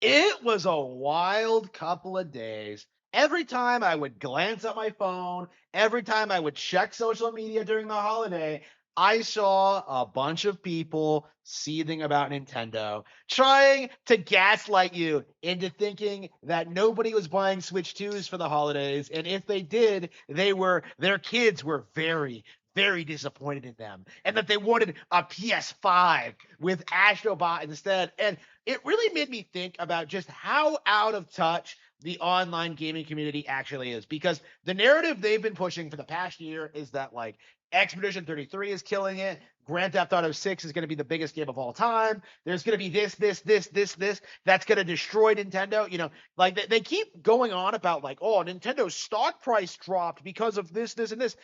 It was a wild couple of days. Every time I would glance at my phone, every time I would check social media during the holiday, I saw a bunch of people seething about Nintendo, trying to gaslight you into thinking that nobody was buying Switch 2s for the holidays. And if they did, their kids were very, very disappointed in them. And that they wanted a PS5 with Astrobot instead. And it really made me think about just how out of touch the online gaming community actually is, because the narrative they've been pushing for the past year is that like Expedition 33 is killing it. Grand Theft Auto 6 is going to be the biggest game of all time. There's going to be this that's going to destroy Nintendo. Like they keep going on about like, oh, Nintendo's stock price dropped because of this, and this.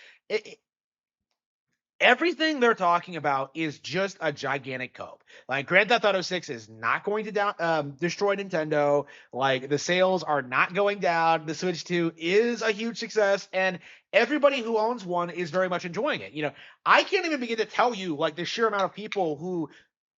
Everything they're talking about is just a gigantic cope. Like Grand Theft Auto 6 is not going to destroy Nintendo. Like the sales are not going down. The Switch 2 is a huge success, and everybody who owns one is very much enjoying it. I can't even begin to tell you like the sheer amount of people who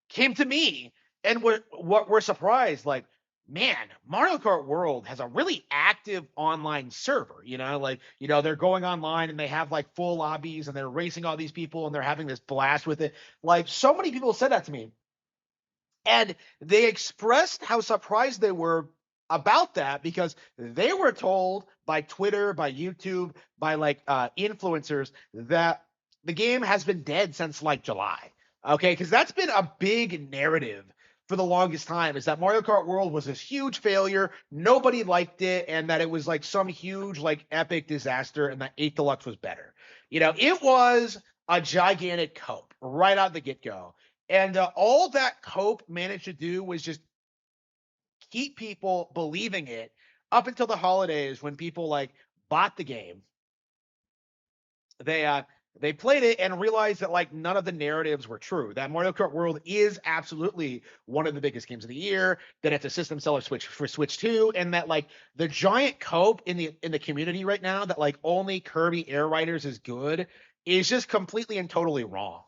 came to me and were surprised, like, man, Mario Kart World has a really active online server. They're going online and they have like full lobbies and they're racing all these people and they're having this blast with it. Like, so many people said that to me, and they expressed how surprised they were about that because they were told by Twitter, by YouTube, by like influencers that the game has been dead since like July. Okay, because that's been a big narrative for the longest time, is that Mario Kart World was this huge failure, nobody liked it, and that it was like some huge like epic disaster, and that 8 Deluxe was better. It was a gigantic cope right out the get go. And all that Cope managed to do was just keep people believing it up until the holidays, when people like bought the game. They played it and realized that like none of the narratives were true. That Mario Kart World is absolutely one of the biggest games of the year. That it's a system seller switch for Switch 2, and that like the giant cope in the community right now that like only Kirby Air Riders is good is just completely and totally wrong.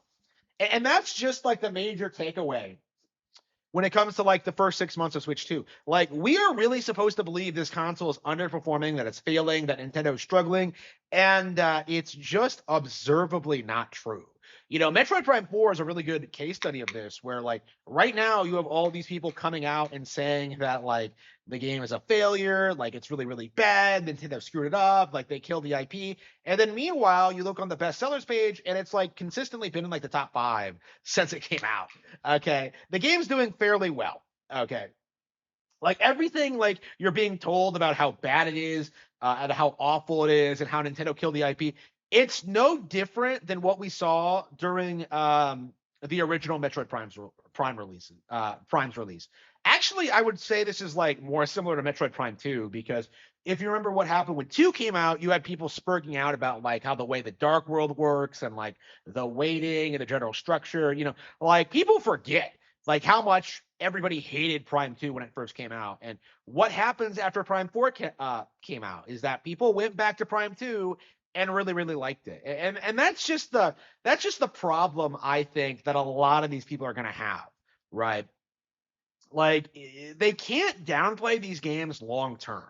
And that's just like the major takeaway when it comes to like the first 6 months of Switch 2. Like, we are really supposed to believe this console is underperforming, that it's failing, that Nintendo is struggling, and it's just observably not true. Metroid Prime 4 is a really good case study of this, where like right now you have all these people coming out and saying that like the game is a failure, like it's really, really bad, Nintendo screwed it up, like they killed the IP. And then meanwhile, you look on the bestsellers page and it's like consistently been in like the top 5 since it came out. Okay. The game's doing fairly well. Okay. Like everything, like you're being told about how bad it is, and how awful it is, and how Nintendo killed the IP. It's no different than what we saw during the original Metroid Prime's release. Actually, I would say this is like more similar to Metroid Prime 2, because if you remember what happened when 2 came out, you had people spurging out about like how the way the Dark World works and like the weighting and the general structure. Like people forget like how much everybody hated Prime 2 when it first came out. And what happens after Prime 4 came out is that people went back to Prime 2 and really, really liked it. And that's just the problem, I think, that a lot of these people are going to have, right? Like, they can't downplay these games long term,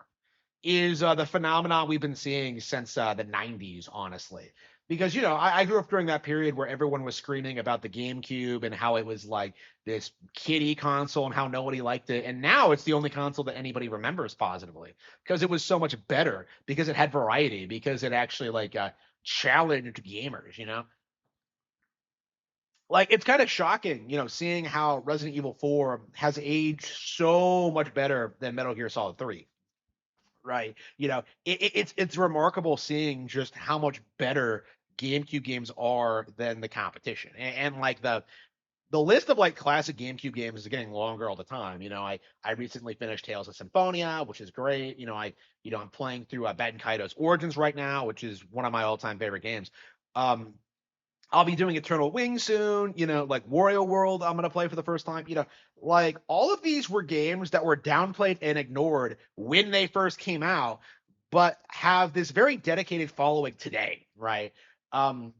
is the phenomenon we've been seeing since the 90s, honestly. Because, I grew up during that period where everyone was screaming about the GameCube and how it was like this kiddie console and how nobody liked it. And now it's the only console that anybody remembers positively, because it was so much better, because it had variety, because it actually like challenged gamers. Like, it's kind of shocking, seeing how Resident Evil 4 has aged so much better than Metal Gear Solid 3. Right. It's remarkable seeing just how much better GameCube games are than the competition. And like the list of like classic GameCube games is getting longer all the time. I recently finished Tales of Symphonia, which is great. I'm playing through Baten Kaido's Origins right now, which is one of my all-time favorite games. Um, I'll be doing Eternal Wing soon, like Wario World, I'm going to play for the first time. Like all of these were games that were downplayed and ignored when they first came out, but have this very dedicated following today, right? Um,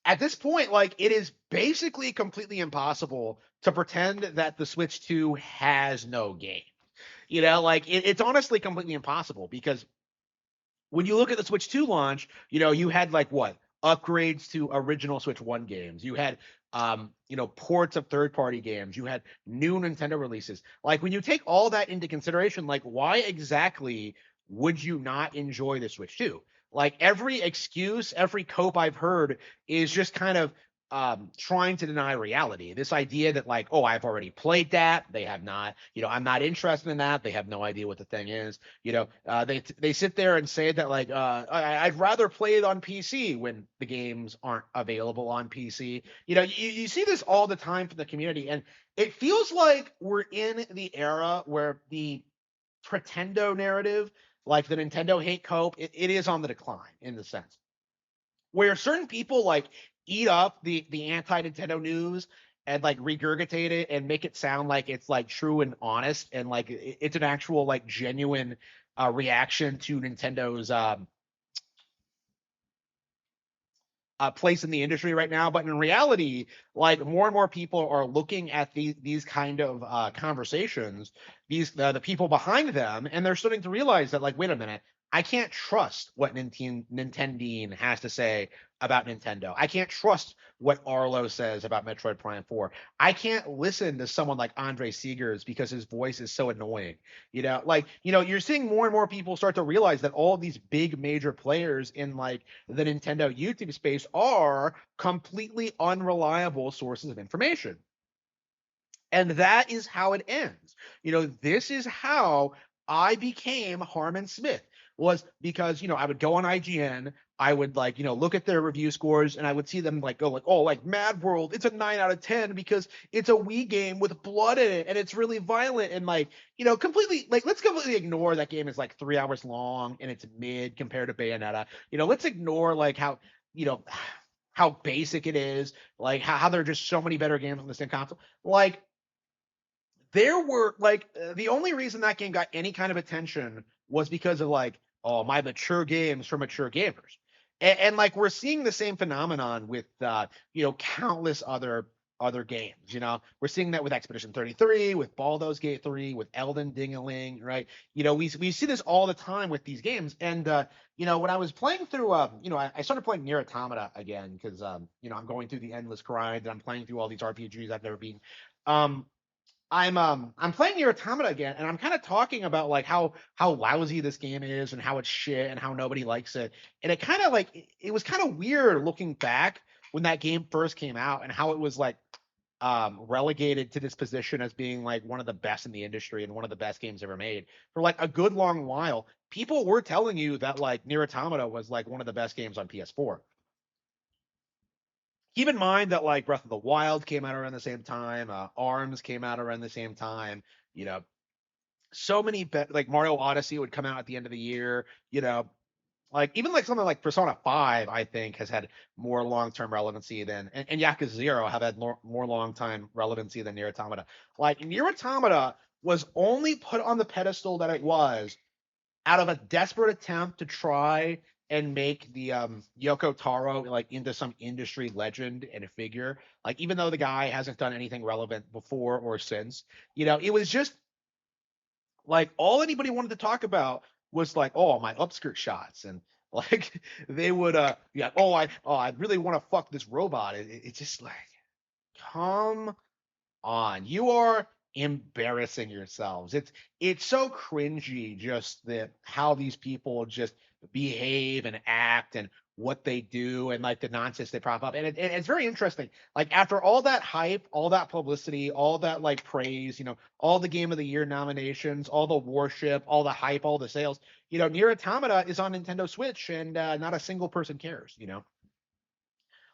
at this point, like it is basically completely impossible to pretend that the Switch 2 has no game. Like it's honestly completely impossible because when you look at the Switch 2 launch, you had like what upgrades to original Switch 1 games. You had ports of third-party games. You had new Nintendo releases. Like when you take all that into consideration, like why exactly would you not enjoy the Switch 2? Like every excuse, every cope I've heard is just kind of trying to deny reality. This idea that like, oh, I've already played that. They have not. I'm not interested in that. They have no idea what the thing is. They sit there and say that like I'd rather play it on PC when the games aren't available on PC. You see this all the time from the community, and it feels like we're in the era where the pretendo narrative, like the Nintendo hate cope, it is on the decline in the sense where certain people like eat up the anti-Nintendo news and like regurgitate it and make it sound like it's like true and honest and like it's an actual like genuine reaction to Nintendo's place in the industry right now. But in reality, like more and more people are looking at these kind of conversations, the people behind them, and they're starting to realize that like, wait a minute, I can't trust what Nintendine has to say about Nintendo. I can't trust what Arlo says about Metroid Prime 4. I can't listen to someone like Andre Segers because his voice is so annoying. You're seeing more and more people start to realize that all of these big major players in like the Nintendo YouTube space are completely unreliable sources of information. And that is how it ends. This is how I became Harmon Smith, was because, I would go on IGN, I would like, look at their review scores and I would see them like go like, oh, like Mad World, it's a 9 out of 10 because it's a Wii game with blood in it and it's really violent and like, completely like, let's completely ignore that game is like 3 hours long and it's mid compared to Bayonetta. Let's ignore like you know, how basic it is, like how there are just so many better games on the same console. Like there were like the only reason that game got any kind of attention was because of like, oh, my mature games for mature gamers. And like we're seeing the same phenomenon with countless other games. We're seeing that with Expedition 33, with Baldur's Gate 3, with Elden Dingaling, right? We see this all the time with these games. And when I was playing through I started playing Nier Automata again because I'm going through the endless grind and I'm playing through all these RPGs I've never been. um I'm playing Nier Automata again, and I'm kind of talking about like how lousy this game is and how it's shit and how nobody likes it. And it kind of like it was kind of weird looking back when that game first came out and how it was like relegated to this position as being like one of the best in the industry and one of the best games ever made for like a good long while. People were telling you that like Nier Automata was like one of the best games on PS4. Keep in mind that like Breath of the Wild came out around the same time, Arms came out around the same time. You know, so many like Mario Odyssey would come out at the end of the year. Like even like something like Persona 5, I think has had more long-term relevancy than and Yakuza 0 have had more long-time relevancy than Nier Automata. Like Nier Automata was only put on the pedestal that it was out of a desperate attempt to try and make the Yoko Taro like into some industry legend and a figure. Like even though the guy hasn't done anything relevant before or since, it was just like all anybody wanted to talk about was like, oh, my upskirt shots and like they would yeah, I really want to fuck this robot. It's just like, come on. You are embarrassing yourselves. It's so cringy just that how these people just behave and act and what they do and like the nonsense they prop up. And it's very interesting. Like after all that hype, all that publicity, all that like praise, all the game of the year nominations, all the worship, all the hype, all the sales, Nier Automata is on Nintendo Switch and not a single person cares.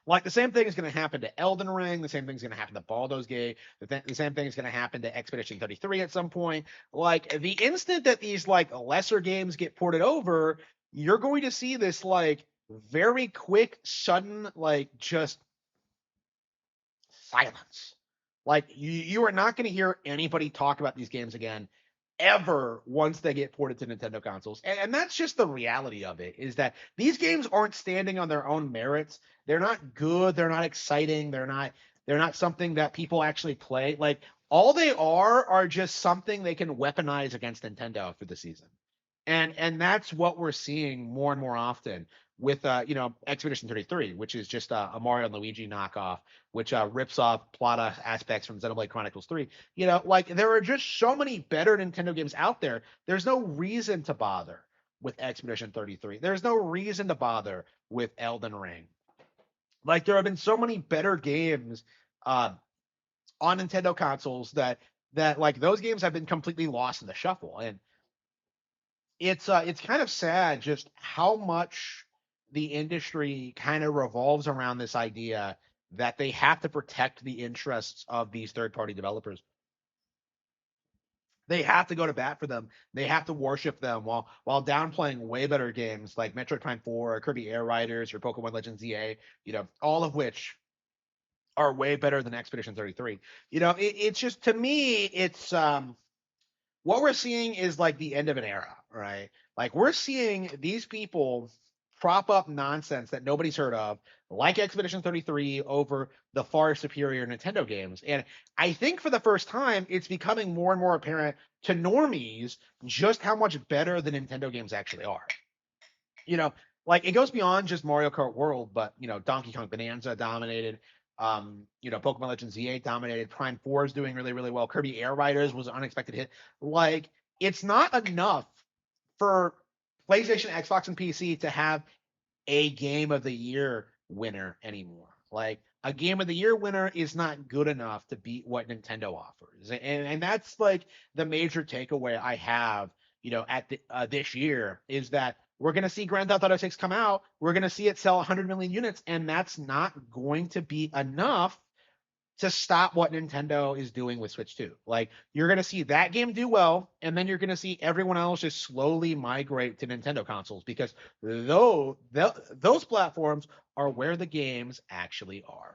Like the same thing is going to happen to Elden Ring. The same thing is going to happen to Baldur's Gate. The same thing is going to happen to Expedition 33 at some point. Like the instant that these like lesser games get ported over, you're going to see this like very quick, sudden, like just silence. Like you are not going to hear anybody talk about these games again ever once they get ported to Nintendo consoles. And that's just the reality of it, is that these games aren't standing on their own merits. They're not good, they're not exciting, they're not something that people actually play. Like All they are just something they can weaponize against Nintendo for the season. And that's what we're seeing more and more often with Expedition 33, which is just a Mario and Luigi knockoff, which rips off plot aspects from Xenoblade Chronicles 3. Like there are just so many better Nintendo games out there. There's no reason to bother with Expedition 33. There's no reason to bother with Elden Ring. Like there have been so many better games uh, on Nintendo consoles that like those games have been completely lost in the shuffle. And it's kind of sad just how much the industry kind of revolves around this idea that they have to protect the interests of these third party developers. They have to go to bat for them. They have to worship them while downplaying way better games like Metroid Prime 4, or Kirby Air Riders, or Pokemon Legends ZA, all of which are way better than Expedition 33. It's just, to me, it's what we're seeing is like the end of an era, right? Like we're seeing these people prop up nonsense that nobody's heard of, like Expedition 33, over the far superior Nintendo games. And I think for the first time, it's becoming more and more apparent to normies just how much better the Nintendo games actually are. You know, like it goes beyond just Mario Kart World, but Donkey Kong Bonanza dominated. Pokemon Legends Z8 dominated. Prime 4 is doing really, really well. Kirby Air Riders was an unexpected hit. Like, it's not enough for PlayStation, Xbox, and PC to have a game of the year winner anymore. Like, a game of the year winner is not good enough to beat what Nintendo offers. And that's like the major takeaway I have, at this year, is that we're going to see Grand Theft Auto 6 come out. We're going to see it sell 100 million units, and that's not going to be enough to stop what Nintendo is doing with Switch 2. Like, you're going to see that game do well, and then you're going to see everyone else just slowly migrate to Nintendo consoles, because those platforms are where the games actually are.